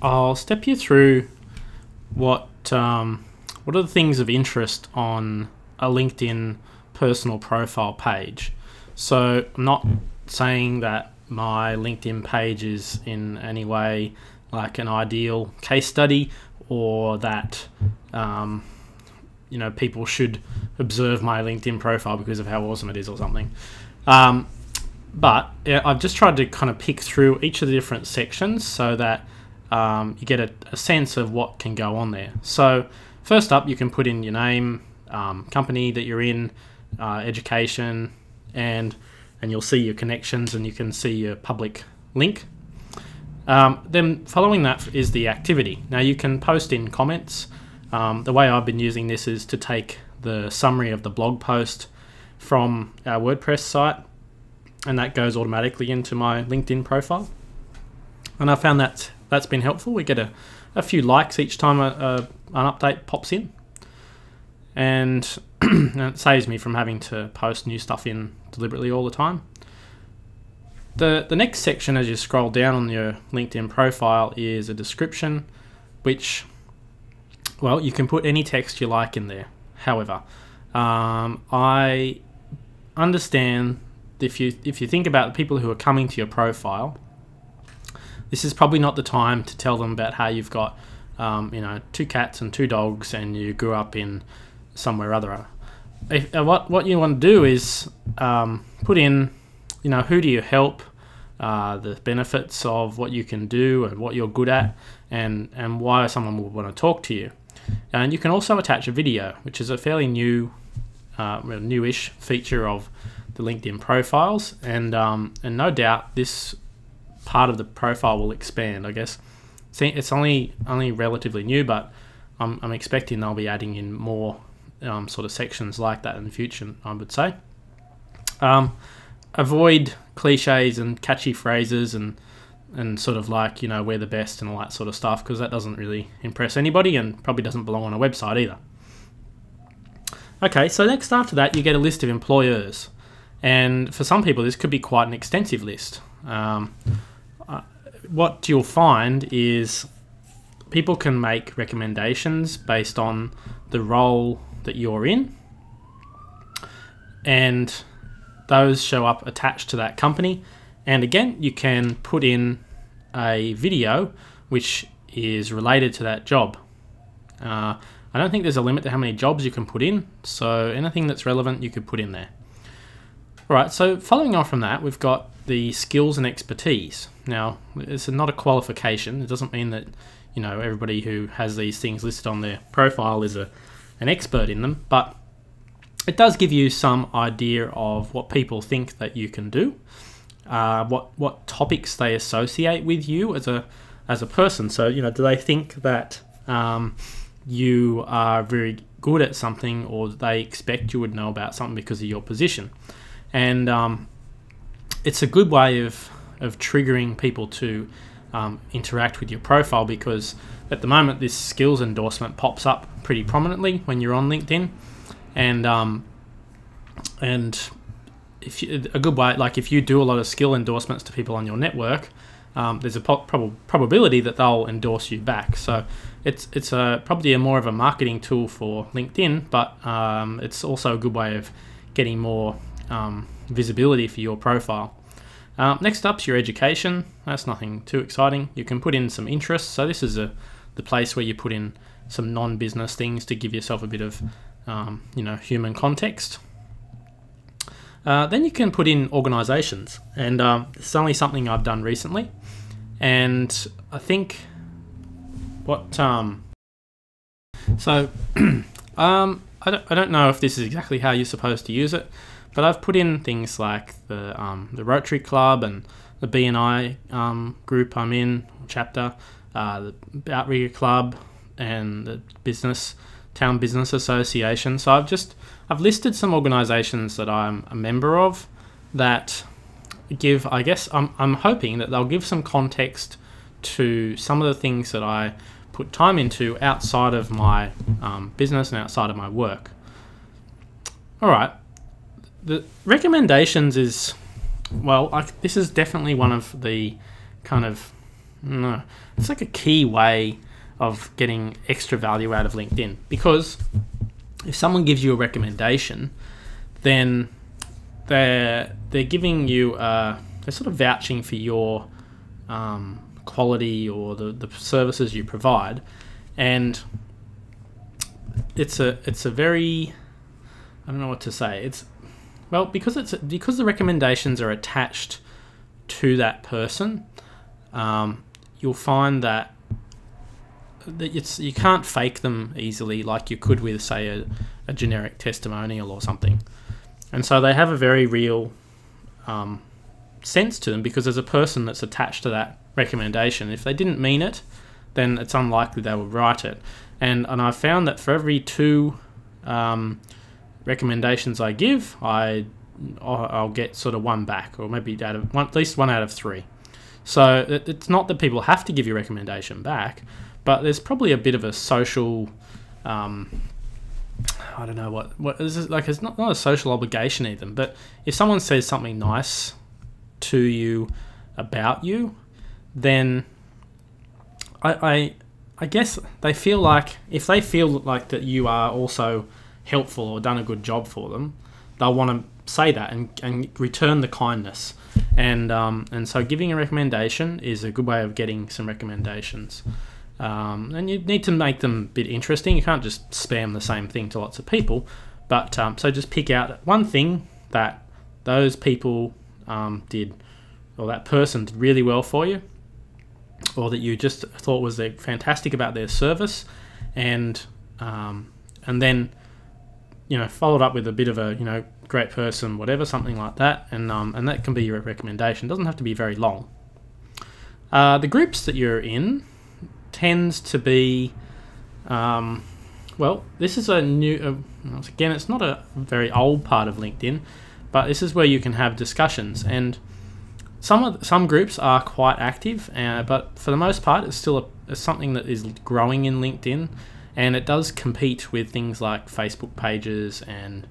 I'll step you through what are the things of interest on a LinkedIn personal profile page. So I'm not saying that my LinkedIn page is in any way like an ideal case study, or that people should observe my LinkedIn profile because of how awesome it is or something. But I've just tried to kind of pick through each of the different sections so that you get a sense of what can go on there. So first up, you can put in your name, company that you're in, education, and you'll see your connections, and you can see your public link. Then following that is the activity. Now you can post in comments. The way I've been using this is to take the summary of the blog post from our WordPress site, and that goes automatically into my LinkedIn profile. And I found that that's been helpful. We get a few likes each time an update pops in, and it saves me from having to post new stuff in deliberately all the time. The next section, as you scroll down on your LinkedIn profile, is a description, which, well, you can put any text you like in there. However, I understand if you think about the people who are coming to your profile, this is probably not the time to tell them about how you've got 2 cats and 2 dogs and you grew up in somewhere other. What you want to do is put in, who do you help, the benefits of what you can do and what you're good at, and why someone would want to talk to you. And you can also attach a video, which is a fairly newish feature of the LinkedIn profiles, and no doubt this part of the profile will expand. I guess it's only relatively new, but I'm expecting they'll be adding in more sort of sections like that in the future, I would say. Avoid cliches and catchy phrases and sort of like, we're the best and all that sort of stuff, because that doesn't really impress anybody and probably doesn't belong on a website either. Okay, so next after that, you get a list of employers. And for some people, this could be quite an extensive list. What you'll find is people can make recommendations based on the role that you're in, and those show up attached to that company. And again, you can put in a video which is related to that job. I don't think there's a limit to how many jobs you can put in, so anything that's relevant you could put in there. Alright, so following on from that, we've got the skills and expertise. Now, it's not a qualification. It doesn't mean that everybody who has these things listed on their profile is an expert in them, but it does give you some idea of what people think that you can do, what topics they associate with you as a person. So do they think that you are very good at something, or do they expect you would know about something because of your position? And it's a good way of triggering people to interact with your profile, because at the moment this skills endorsement pops up pretty prominently when you're on LinkedIn, and if a good way, like if you do a lot of skill endorsements to people on your network, there's a probability that they'll endorse you back. So it's probably more of a marketing tool for LinkedIn, but it's also a good way of getting more visibility for your profile. Next up's your education. That's nothing too exciting. You can put in some interests. So this is the place where you put in some non-business things to give yourself a bit of human context. Then you can put in organizations, and it's only something I've done recently, and I think what so I don't know if this is exactly how you're supposed to use it, but I've put in things like the Rotary Club and the BNI group I'm in, chapter, the Outrigger Club, and the Town Business Association. So I've listed some organisations that I'm a member of that give, I guess, I'm hoping that they'll give some context to some of the things that I put time into outside of my business and outside of my work. All right, the recommendations is, well, this is definitely one of the kind of No, it's like a key way of getting extra value out of LinkedIn, because if someone gives you a recommendation, then they're giving you they're sort of vouching for your quality or the services you provide, and it's a very, I don't know what to say. It's, well, because the recommendations are attached to that person, you'll find that you can't fake them easily like you could with, say, a generic testimonial or something. And so they have a very real sense to them, because there's a person that's attached to that recommendation. If they didn't mean it, then it's unlikely they would write it. And I've found that for every 2 recommendations I give, I'll get sort of 1 back, or maybe at least 1 out of 3. So it's not that people have to give you a recommendation back, but there's probably a bit of a social, I don't know what is it, like, it's not a social obligation even, but if someone says something nice to you about you, then I guess they feel like, if they feel like that you are also helpful or done a good job for them, they'll want to say that and return the kindness. And so giving a recommendation is a good way of getting some recommendations. And you need to make them a bit interesting. You can't just spam the same thing to lots of people. But so just pick out one thing that those people did, or that person did really well for you, or that you just thought was fantastic about their service, and then, you know, followed up with a bit of a, you know, great person, whatever, something like that, and that can be your recommendation. It doesn't have to be very long. The groups that you're in tends to be, well, this is a new, again, it's not a very old part of LinkedIn, but this is where you can have discussions, and some groups are quite active, but for the most part, it's still something that is growing in LinkedIn, and it does compete with things like Facebook pages and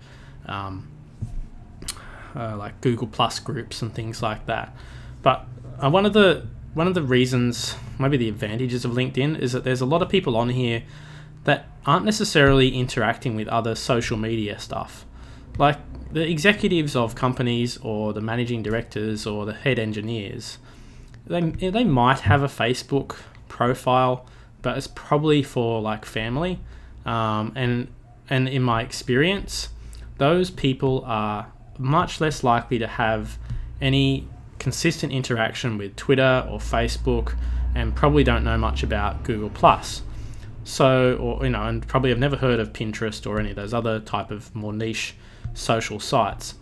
like Google Plus groups and things like that. But one of the reasons, maybe the advantages of LinkedIn, is that there's a lot of people on here that aren't necessarily interacting with other social media stuff. Like the executives of companies, or the managing directors, or the head engineers, they might have a Facebook profile, but it's probably for like family. And in my experience, those people are much less likely to have any consistent interaction with Twitter or Facebook, and probably don't know much about Google Plus. So, or, you know, and probably have never heard of Pinterest or any of those other type of more niche social sites.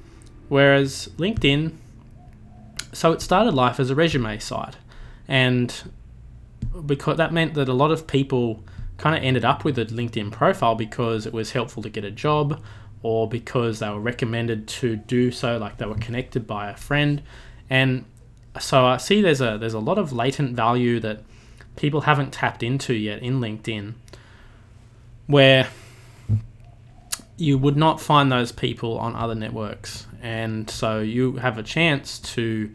Whereas LinkedIn, so it started life as a resume site, and because that meant that a lot of people kind of ended up with a LinkedIn profile because it was helpful to get a job, or because they were recommended to do so, like they were connected by a friend. And so I see there's a lot of latent value that people haven't tapped into yet in LinkedIn, where you would not find those people on other networks. And so you have a chance to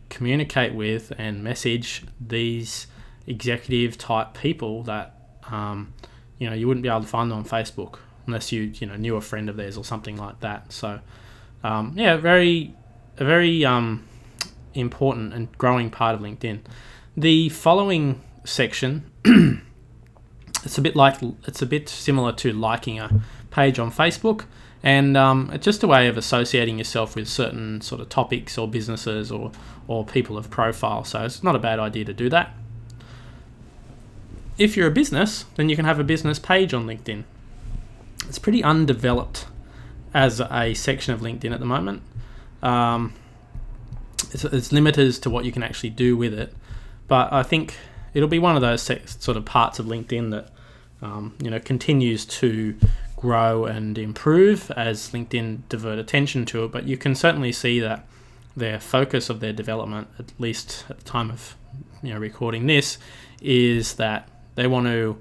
communicate with and message these executive type people that you know, you wouldn't be able to find them on Facebook unless you knew a friend of theirs or something like that. So yeah, a very important and growing part of LinkedIn. The following section, it's a bit similar to liking a page on Facebook, and it's just a way of associating yourself with certain sort of topics or businesses or people of profile. So it's not a bad idea to do that. If you're a business, then you can have a business page on LinkedIn. It's pretty undeveloped as a section of LinkedIn at the moment. It's limited as to what you can actually do with it, but I think it'll be one of those sort of parts of LinkedIn that continues to grow and improve as LinkedIn divert attention to it. But you can certainly see that their focus of their development, at least at the time of recording this, is that they want to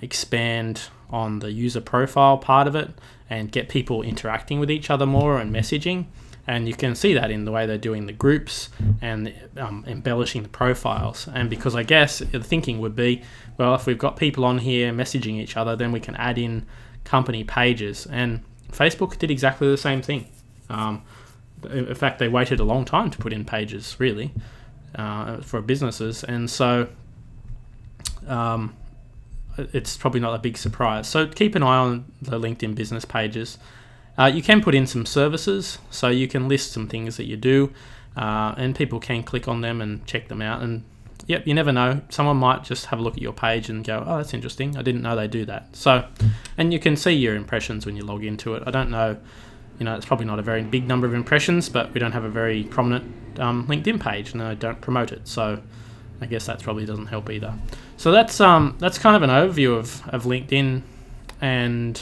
expand on the user profile part of it and get people interacting with each other more and messaging. And you can see that in the way they're doing the groups and embellishing the profiles. And because I guess the thinking would be, well, if we've got people on here messaging each other, then we can add in company pages. And Facebook did exactly the same thing. In fact, they waited a long time to put in pages, really, for businesses. And so it's probably not a big surprise. So keep an eye on the LinkedIn business pages. You can put in some services, so you can list some things that you do, and people can click on them and check them out. And yep, you never know. Someone might just have a look at your page and go, oh, that's interesting. I didn't know they do that. So, and you can see your impressions when you log into it. I don't know, it's probably not a very big number of impressions, but we don't have a very prominent LinkedIn page, and I don't promote it. So I guess that probably doesn't help either. So that's kind of an overview of LinkedIn and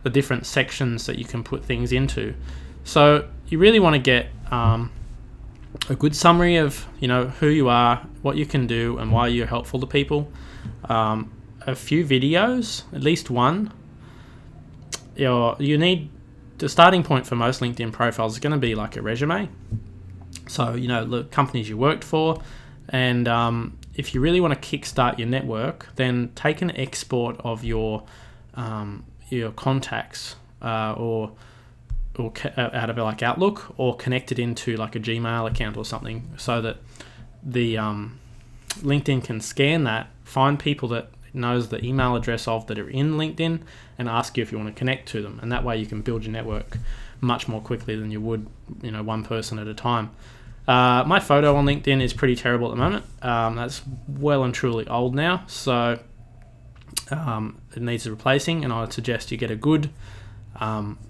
the different sections that you can put things into. So you really want to get a good summary of who you are, what you can do, and why you're helpful to people. A few videos, at least one. You need the starting point for most LinkedIn profiles is going to be like a resume. So the companies you worked for, and if you really want to kickstart your network, then take an export of your contacts or out of like Outlook, or connect it into like a Gmail account or something, so that the LinkedIn can scan that, find people that it knows the email address of that are in LinkedIn, and ask you if you want to connect to them. And that way you can build your network much more quickly than you would one person at a time. My photo on LinkedIn is pretty terrible at the moment. That's well and truly old now, so it needs replacing, and I would suggest you get a good,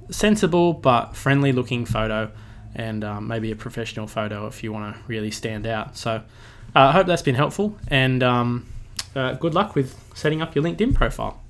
sensible but friendly looking photo, and maybe a professional photo if you want to really stand out. So I hope that's been helpful, and good luck with setting up your LinkedIn profile.